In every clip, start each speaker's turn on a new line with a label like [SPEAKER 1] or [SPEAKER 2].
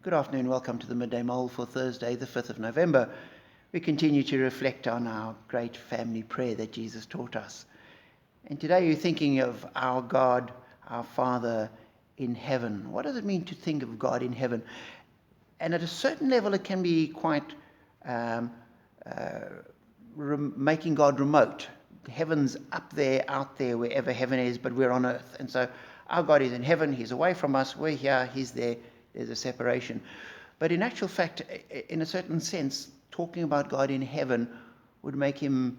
[SPEAKER 1] Good afternoon, welcome to the Midday Mull for Thursday, the 5th of November. We continue to reflect on our great family prayer that Jesus taught us. And today you're thinking of our God, our Father in heaven. What does it mean to think of God in heaven? And at a certain level it can be quite making God remote. Heaven's up there, out there, wherever heaven is, but we're on earth. And so our God is in heaven, he's away from us, we're here, he's there. There's a separation. But in actual fact, in a certain sense, talking about God in heaven would make him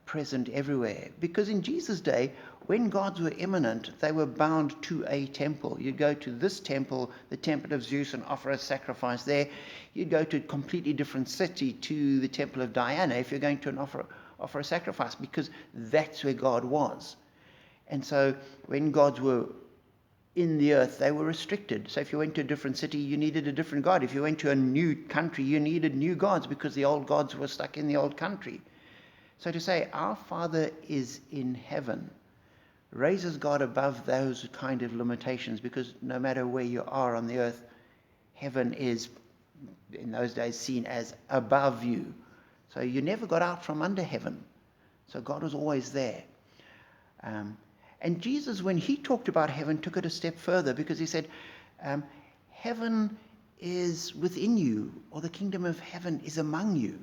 [SPEAKER 1] present everywhere. Because in Jesus' day, when gods were immanent, they were bound to a temple. You'd go to this temple, the temple of Zeus, and offer a sacrifice there. You'd go to a completely different city, to the temple of Diana, if you're going to offer a sacrifice, because that's where God was. And so when gods were in the earth, they were restricted. So if you went to a different city, you needed a different god. If you went to a new country, you needed new gods because the old gods were stuck in the old country. So to say, our Father is in heaven, raises God above those kind of limitations, because no matter where you are on the earth, heaven is, in those days, seen as above you. So you never got out from under heaven. So God was always there. And Jesus, when he talked about heaven, took it a step further, because he said, heaven is within you, or the kingdom of heaven is among you.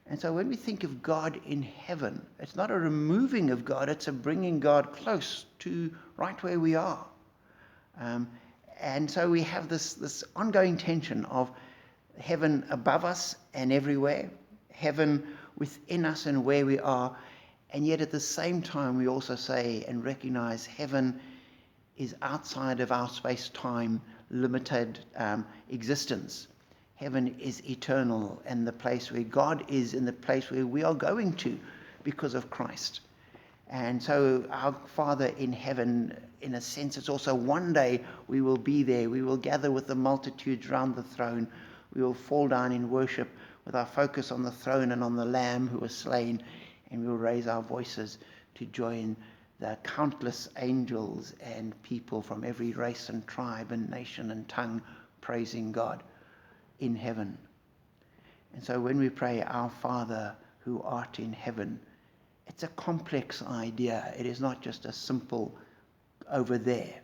[SPEAKER 1] And so when we think of God in heaven, it's not a removing of God, it's a bringing God close to right where we are. And so we have this ongoing tension of heaven above us and everywhere, heaven within us and where we are. And yet at the same time, we also say and recognize heaven is outside of our space-time limited existence. Heaven is eternal, and the place where God is, and the place where we are going to because of Christ. And so our Father in heaven, in a sense, it's also one day we will be there. We will gather with the multitudes round the throne. We will fall down in worship with our focus on the throne and on the Lamb who was slain. And we will raise our voices to join the countless angels and people from every race and tribe and nation and tongue praising God in heaven. And so when we pray, our Father who art in heaven, it's a complex idea. It is not just a simple over there.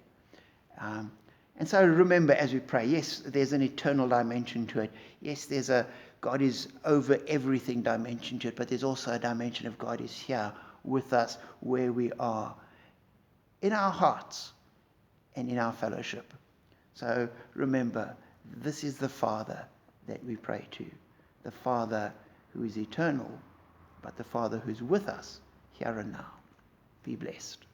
[SPEAKER 1] And so remember as we pray, yes, there's an eternal dimension to it. Yes, there's a God is over everything dimension to it, but there's also a dimension of God is here with us where we are, in our hearts and in our fellowship. So remember, this is the Father that we pray to, the Father who is eternal, but the Father who's with us here and now. Be blessed.